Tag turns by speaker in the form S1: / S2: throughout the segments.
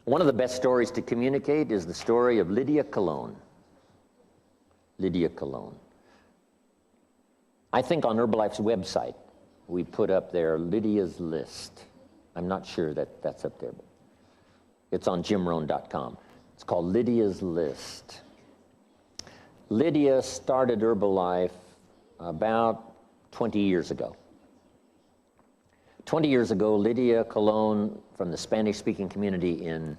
S1: One of the best stories to communicate is the story of Lydia Cologne. Lydia Cologne. I think on Herbalife's website, we put up there Lydia's list. I'm not sure that that's up there, but it's on jimrohn.com. It's called Lydia's List. Lydia started Herbalife about 20 years ago. 20 years ago, Lydia Cologne from the Spanish-speaking community in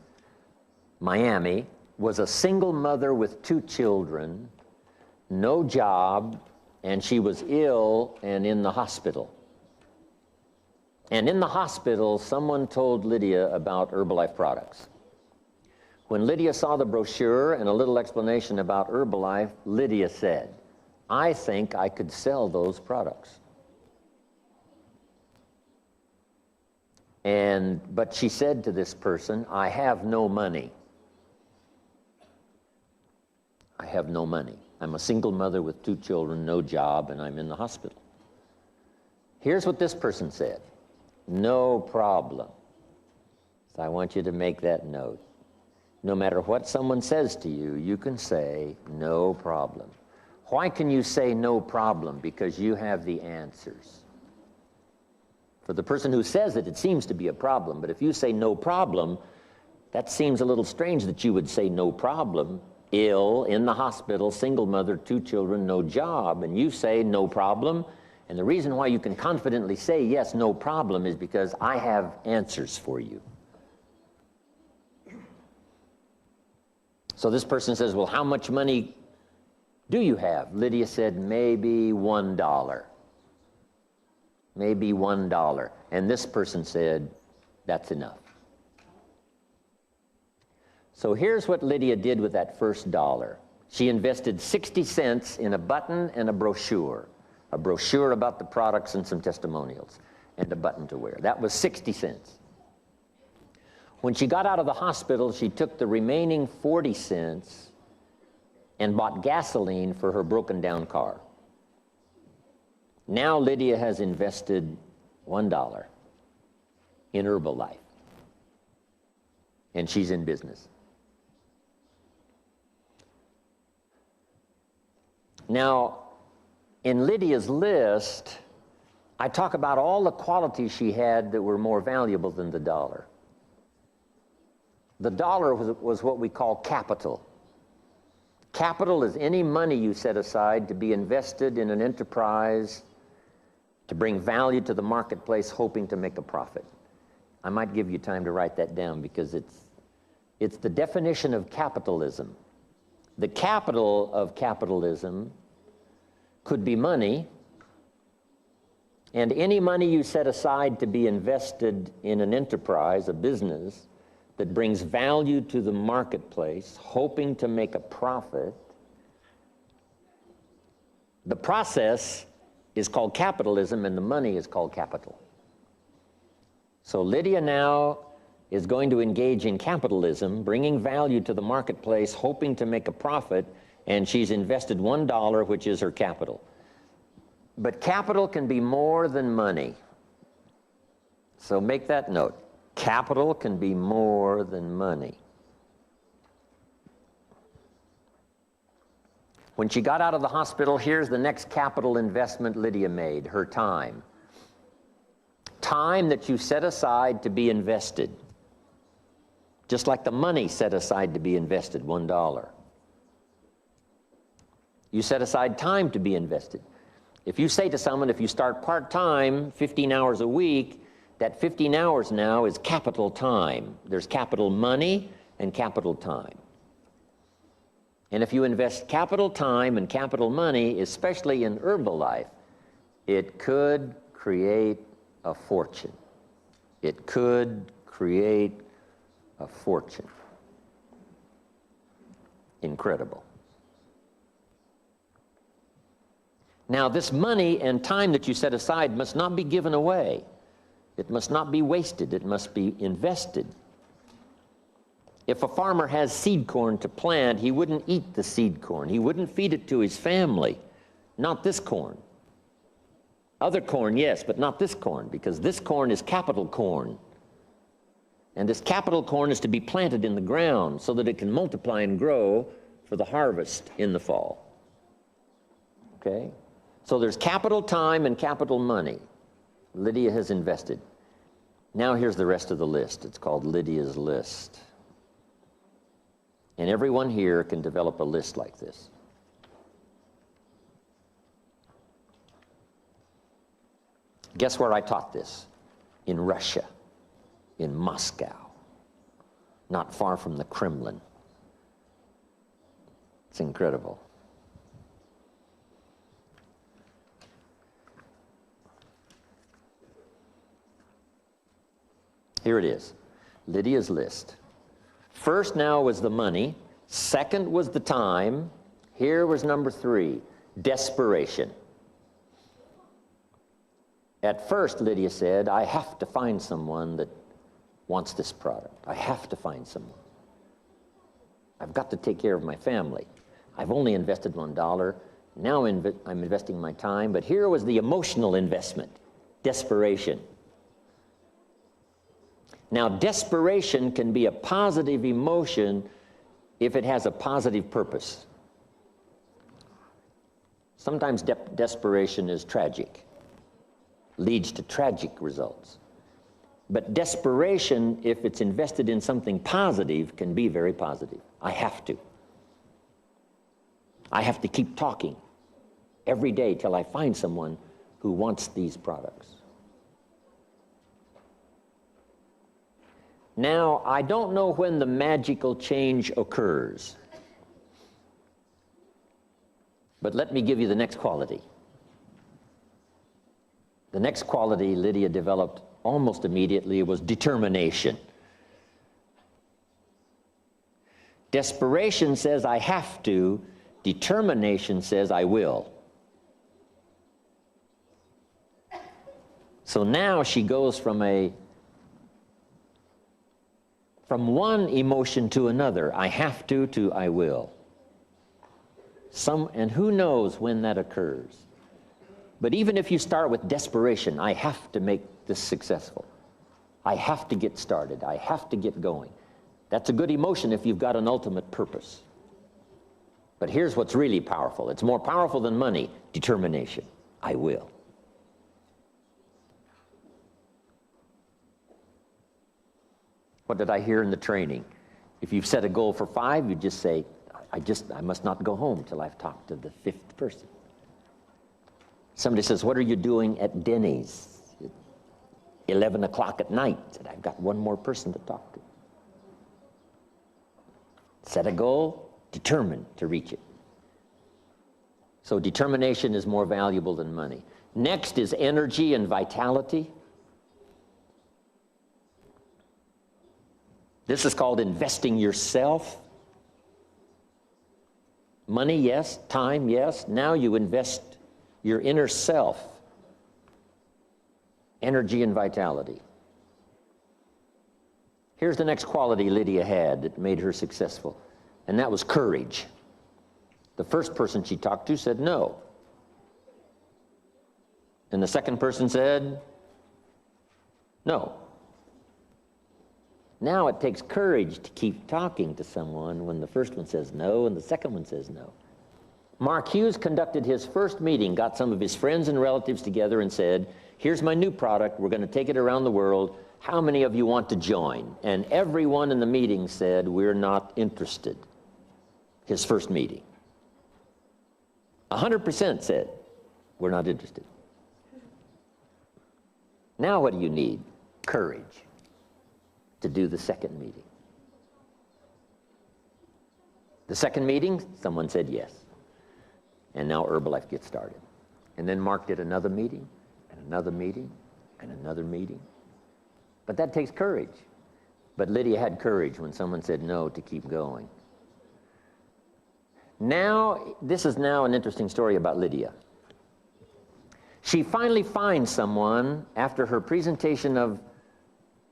S1: Miami was a single mother with 2 children, no job, and she was ill and in the hospital. And in the hospital, someone told Lydia about Herbalife products. When Lydia saw the brochure and a little explanation about Herbalife, Lydia said, "I think I could sell those products." But she said to this person, "I have no money. I have no money. I'm a single mother with 2 children, no job, and I'm in the hospital." Here's what this person said. "No problem." So I want you to make that note. No matter what someone says to you, you can say, "No problem." Why can you say no problem? Because you have the answers. For the person who says it, it seems to be a problem. But if you say no problem, that seems a little strange that you would say no problem. Ill, in the hospital, single mother, 2 children, no job. And you say no problem. And the reason why you can confidently say yes, no problem, is because I have answers for you. So this person says, "Well, how much money do you have?" Lydia said, "Maybe $1. Maybe $1. And this person said, "That's enough." So here's what Lydia did with that first $1. She invested 60 cents in a button and a brochure about the products and some testimonials, and a button to wear. That was 60 cents. When she got out of the hospital, she took the remaining 40 cents and bought gasoline for her broken down car. Now Lydia has invested $1 in Herbalife, and she's in business. Now, in Lydia's list, I talk about all the qualities she had that were more valuable than the $1. The $1 was what we call capital. Capital is any money you set aside to be invested in an enterprise to bring value to the marketplace, hoping to make a profit. I might give you time to write that down, because it's the definition of capitalism. The capital of capitalism could be money, and any money you set aside to be invested in an enterprise, a business, that brings value to the marketplace, hoping to make a profit. The process is called capitalism, and the money is called capital. So Lydia now is going to engage in capitalism, bringing value to the marketplace, hoping to make a profit, and she's invested $1, which is her capital. But capital can be more than money. So make that note. Capital can be more than money. When she got out of the hospital, here's the next capital investment Lydia made, her time. Time that you set aside to be invested. Just like the money set aside to be invested, $1. You set aside time to be invested. If you say to someone, if you start part-time, 15 hours a week, that 15 hours now is capital time. There's capital money and capital time. And if you invest capital time and capital money, especially in Herbalife, it could create a fortune. It could create a fortune. Incredible. Now, this money and time that you set aside must not be given away. It must not be wasted. It must be invested. If a farmer has seed corn to plant, he wouldn't eat the seed corn. He wouldn't feed it to his family. Not this corn. Other corn, yes, but not this corn, because this corn is capital corn. And this capital corn is to be planted in the ground so that it can multiply and grow for the harvest in the fall. Okay? So there's capital time and capital money. Lydia has invested. Now here's the rest of the list. It's called Lydia's list. And everyone here can develop a list like this. Guess where I taught this? In Russia, in Moscow, not far from the Kremlin. It's incredible. Here it is, Lydia's list. First now was the money. Second was the time. Here was number 3, desperation. At first, Lydia said, I have to find someone that wants this product. I have to find someone. I've got to take care of my family. I've only invested $1. Now I'm investing my time. But here was the emotional investment, desperation. Now, desperation can be a positive emotion if it has a positive purpose. Sometimes desperation is tragic, leads to tragic results. But desperation, if it's invested in something positive, can be very positive. I have to. I have to keep talking every day till I find someone who wants these products. Now, I don't know when the magical change occurs, but let me give you the next quality. The next quality Lydia developed almost immediately was determination. Desperation says I have to, determination says I will. So now she goes from one emotion to another, I have to I will. And who knows when that occurs. But even if you start with desperation, I have to make this successful. I have to get started. I have to get going. That's a good emotion if you've got an ultimate purpose. But here's what's really powerful. It's more powerful than money, determination. I will. What did I hear in the training? If you've set a goal for 5, you just say, I must not go home till I've talked to the 5th person. Somebody says, what are you doing at Denny's? 11 o'clock at night. I said, I've got one more person to talk to. Set a goal, determined to reach it. So determination is more valuable than money. Next is energy and vitality. This is called investing yourself. Money, yes. Time, yes. Now you invest your inner self. Energy and vitality. Here's the next quality Lydia had that made her successful, and that was courage. The first person she talked to said no. And the second person said no. Now it takes courage to keep talking to someone when the first one says no and the second one says no. Mark Hughes conducted his first meeting, got some of his friends and relatives together and said, here's my new product, we're going to take it around the world. How many of you want to join? And everyone in the meeting said, we're not interested. His first meeting. 100% said, we're not interested. Now what do you need? Courage to do the second meeting. The second meeting, someone said yes. And now Herbalife gets started. And then Mark did another meeting, and another meeting, and another meeting. But that takes courage. But Lydia had courage when someone said no to keep going. Now, this is now an interesting story about Lydia. She finally finds someone after her presentation of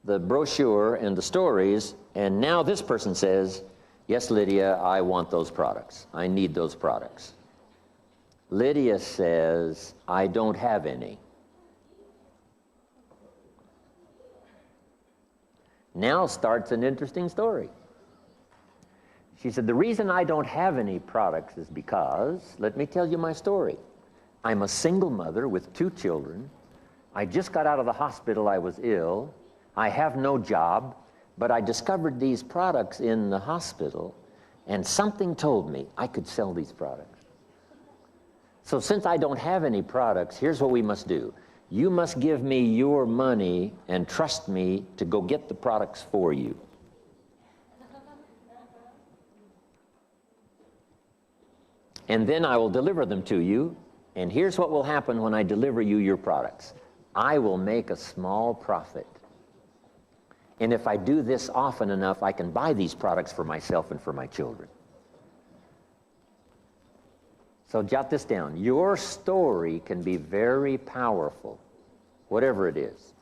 S1: the brochure and the stories, and now this person says, yes, Lydia, I want those products. I need those products. Lydia says, I don't have any. Now starts an interesting story. She said, the reason I don't have any products is because, let me tell you my story. I'm a single mother with 2 children. I just got out of the hospital. I was ill. I have no job, but I discovered these products in the hospital, and something told me I could sell these products. So since I don't have any products, here's what we must do. You must give me your money and trust me to go get the products for you. And then I will deliver them to you, and here's what will happen when I deliver you your products. I will make a small profit. And if I do this often enough, I can buy these products for myself and for my children. So jot this down. Your story can be very powerful, whatever it is.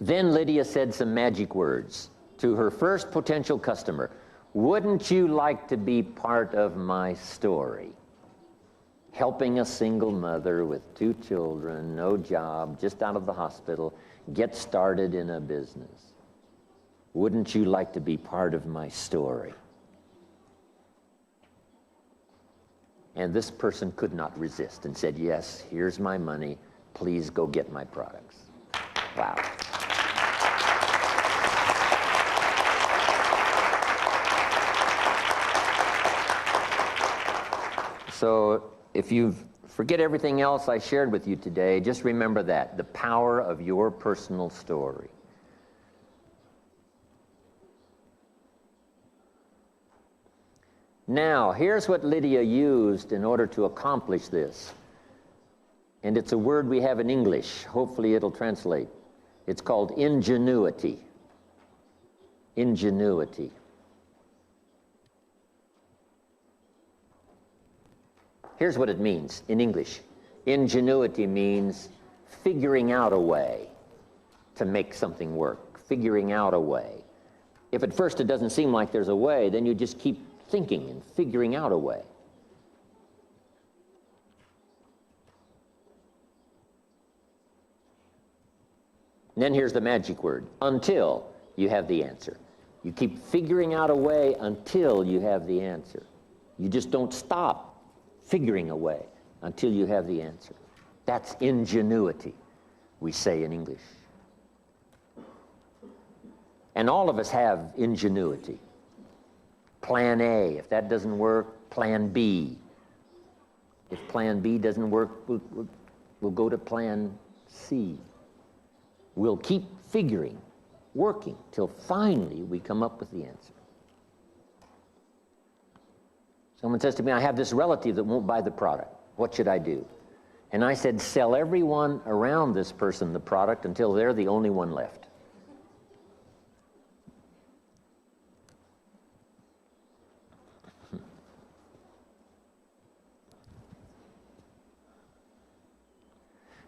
S1: Then Lydia said some magic words to her first potential customer. Wouldn't you like to be part of my story? Helping a single mother with 2 children, no job, just out of the hospital, get started in a business. Wouldn't you like to be part of my story? And this person could not resist and said, yes, here's my money. Please go get my products. Wow. So if you forget everything else I shared with you today, just remember that, the power of your personal story. Now, here's what Lydia used in order to accomplish this. And it's a word we have in English. Hopefully it'll translate. It's called ingenuity. Ingenuity. Here's what it means in English. Ingenuity means figuring out a way to make something work, figuring out a way. If at first it doesn't seem like there's a way, then you just keep thinking and figuring out a way. And then here's the magic word, until you have the answer. You keep figuring out a way until you have the answer. You just don't stop figuring a way until you have the answer. That's ingenuity, we say in English. And all of us have ingenuity. Plan A, if that doesn't work, plan B. If plan B doesn't work, we'll go to plan C. We'll keep figuring, working, till finally we come up with the answer. Someone says to me, I have this relative that won't buy the product. What should I do? And I said, sell everyone around this person the product until they're the only one left.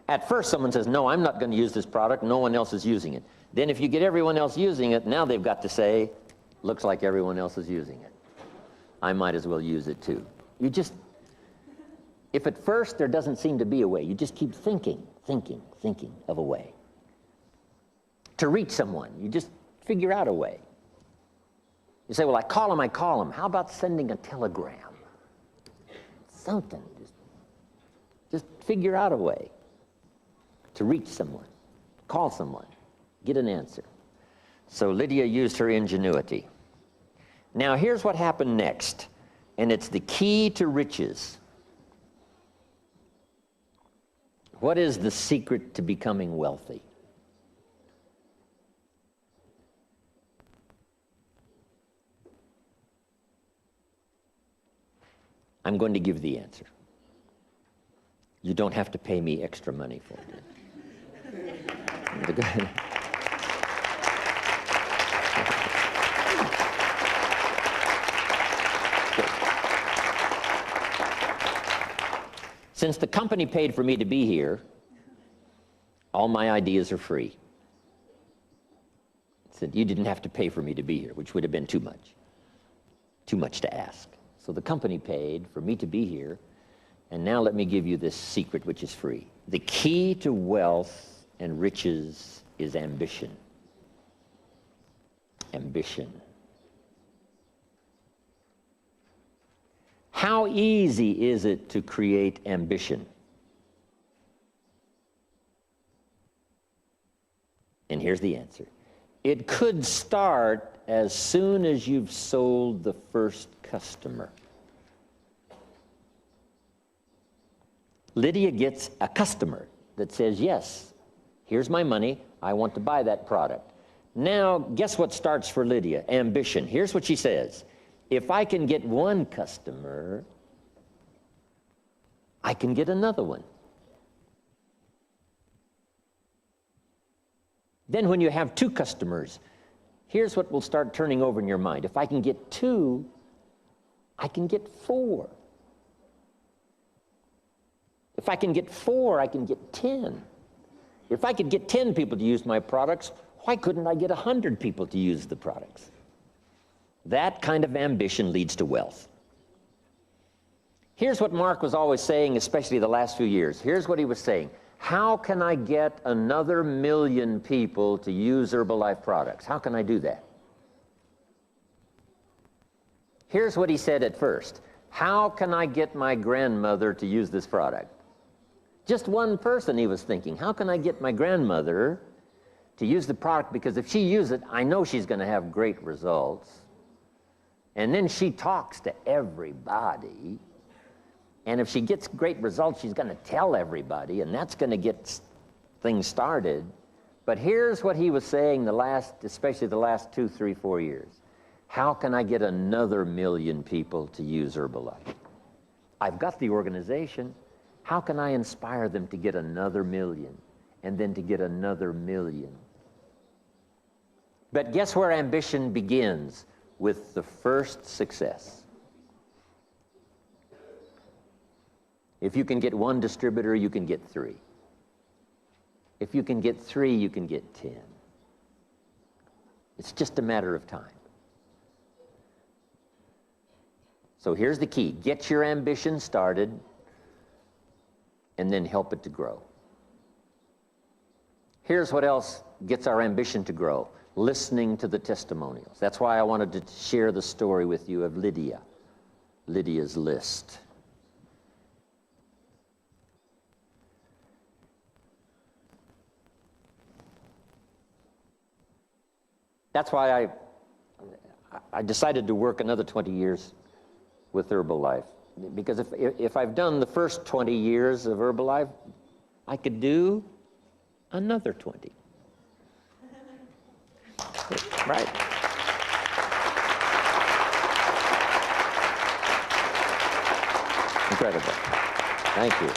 S1: At first, someone says, no, I'm not going to use this product. No one else is using it. Then if you get everyone else using it, now they've got to say, looks like everyone else is using it. I might as well use it too. You just, if at first there doesn't seem to be a way, you just keep thinking of a way. To reach someone, you just figure out a way. You say, well, I call them. How about sending a telegram? Something. Just figure out a way to reach someone, call someone, get an answer. So Lydia used her ingenuity. Now here's what happened next, and it's the key to riches. What is the secret to becoming wealthy? I'm going to give the answer. You don't have to pay me extra money for it. Since the company paid for me to be here, all my ideas are free. Said you didn't have to pay for me to be here, which would have been too much to ask. So the company paid for me to be here, and now let me give you this secret which is free. The key to wealth and riches is ambition. Ambition. How easy is it to create ambition? And here's the answer. It could start as soon as you've sold the first customer. Lydia gets a customer that says, yes, here's my money, I want to buy that product. Now, guess what starts for Lydia? Ambition. Here's what she says. If I can get one customer, I can get another one. Then when you have two customers, here's what will start turning over in your mind. If I can get two, I can get four. If I can get four, I can get 10. If I could get 10 people to use my products, why couldn't I get 100 people to use the products? That kind of ambition leads to wealth. Here's what Mark was always saying, especially the last few years. Here's what he was saying. How can I get another 1 million people to use Herbalife products? How can I do that? Here's what he said at first. How can I get my grandmother to use this product? Just one person, he was thinking. How can I get my grandmother to use the product? Because if she uses it, I know she's going to have great results. And then she talks to everybody. And if she gets great results, she's going to tell everybody, and that's going to get things started. But here's what he was saying especially the last 2, 3, 4 years. How can I get another 1 million people to use Herbalife? I've got the organization. How can I inspire them to get another 1 million, and then to get another 1 million? But guess where ambition begins? With the first success. If you can get one distributor, you can get 3. If you can get 3, you can get 10. It's just a matter of time. So here's the key. Get your ambition started and then help it to grow. Here's what else gets our ambition to grow. Listening to the testimonials. That's why I wanted to share the story with you of Lydia's list. That's why I decided to work another 20 years with Herbalife. Because if I've done the first 20 years of Herbalife, I could do another 20. Right. Incredible. Thank you.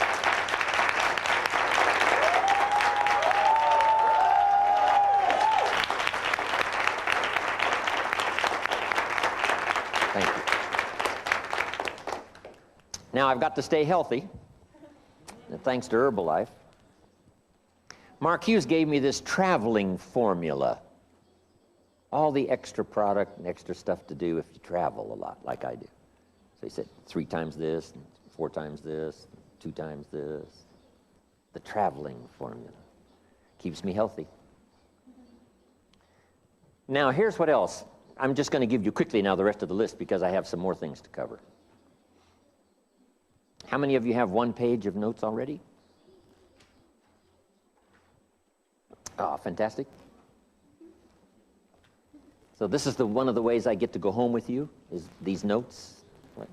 S1: Thank you. Now I've got to stay healthy, thanks to Herbalife. Mark Hughes gave me this traveling formula. All the extra product and extra stuff to do if you travel a lot, like I do. So he said 3 times this, 4 times this, 2 times this. The traveling formula keeps me healthy. Now here's what else. I'm just going to give you quickly now the rest of the list because I have some more things to cover. How many of you have 1 page of notes already? Oh, fantastic. So this is one of the ways I get to go home with you, is these notes. Right?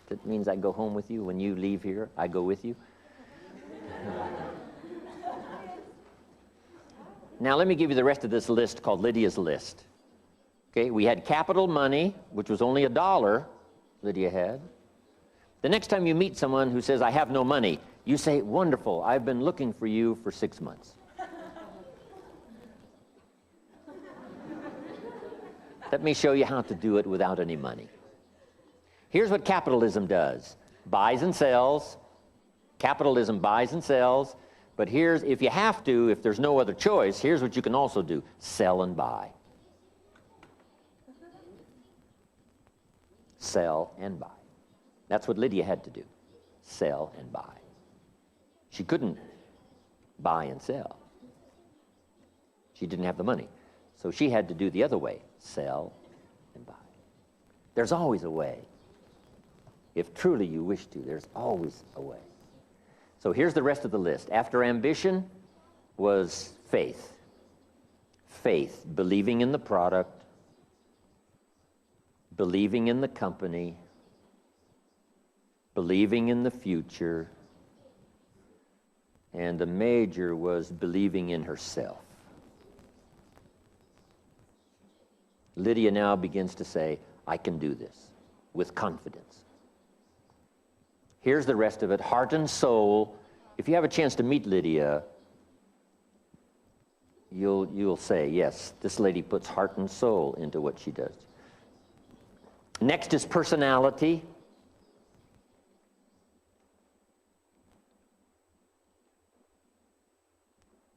S1: That means I go home with you. When you leave here, I go with you. Now let me give you the rest of this list called Lydia's list. Okay, we had capital money, which was only $1 Lydia had. The next time you meet someone who says, I have no money, you say, wonderful, I've been looking for you for 6 months. Let me show you how to do it without any money. Here's what capitalism does. Buys and sells. Capitalism buys and sells. But here's, if you have to, if there's no other choice, here's what you can also do. Sell and buy. Sell and buy. That's what Lydia had to do. Sell and buy. She couldn't buy and sell. She didn't have the money. So she had to do the other way, sell and buy. There's always a way. If truly you wish to, there's always a way. So here's the rest of the list. After ambition was faith. Faith, believing in the product, believing in the company, believing in the future, and the major was believing in herself. Lydia now begins to say, I can do this, with confidence. Here's the rest of it, heart and soul. If you have a chance to meet Lydia, you'll say, yes, this lady puts heart and soul into what she does. Next is personality.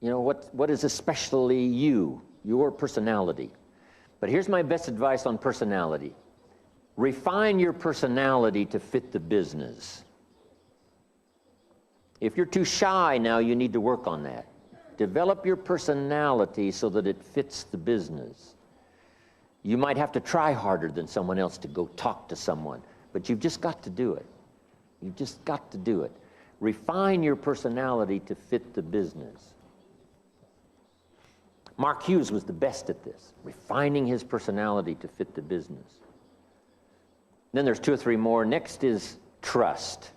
S1: You know, what is especially you, your personality? But here's my best advice on personality. Refine your personality to fit the business. If you're too shy now, you need to work on that. Develop your personality so that it fits the business. You might have to try harder than someone else to go talk to someone, but you've just got to do it. You've just got to do it. Refine your personality to fit the business. Mark Hughes was the best at this, refining his personality to fit the business. Then there's 2 or 3 more. Next is trust.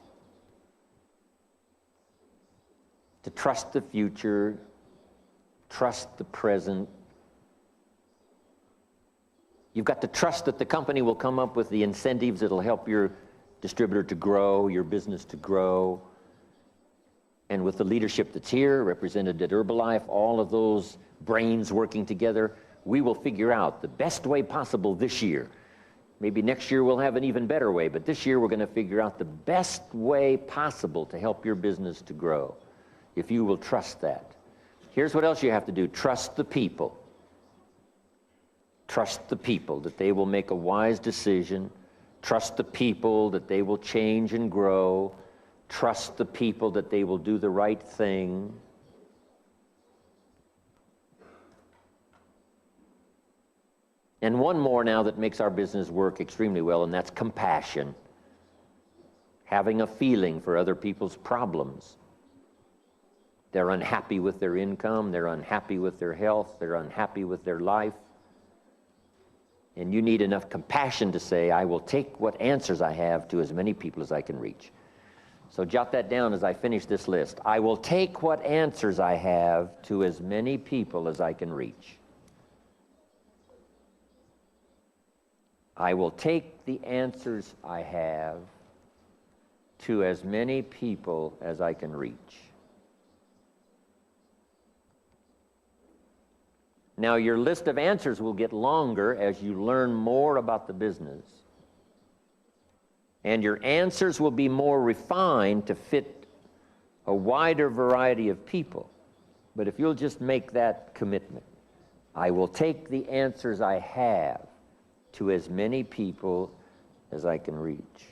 S1: To trust the future, trust the present. You've got to trust that the company will come up with the incentives that'll help your distributor to grow, your business to grow. And with the leadership that's here, represented at Herbalife, all of those brains working together, we will figure out the best way possible this year. Maybe next year we'll have an even better way, but this year we're going to figure out the best way possible to help your business to grow, if you will trust that. Here's what else you have to do. Trust the people. Trust the people that they will make a wise decision. Trust the people that they will change and grow. Trust the people that they will do the right thing. And one more now that makes our business work extremely well, and that's compassion. Having a feeling for other people's problems. They're unhappy with their income, they're unhappy with their health, they're unhappy with their life. And you need enough compassion to say, I will take what answers I have to as many people as I can reach. So jot that down as I finish this list. I will take what answers I have to as many people as I can reach. I will take the answers I have to as many people as I can reach. Now, your list of answers will get longer as you learn more about the business. And your answers will be more refined to fit a wider variety of people. But if you'll just make that commitment, I will take the answers I have to as many people as I can reach.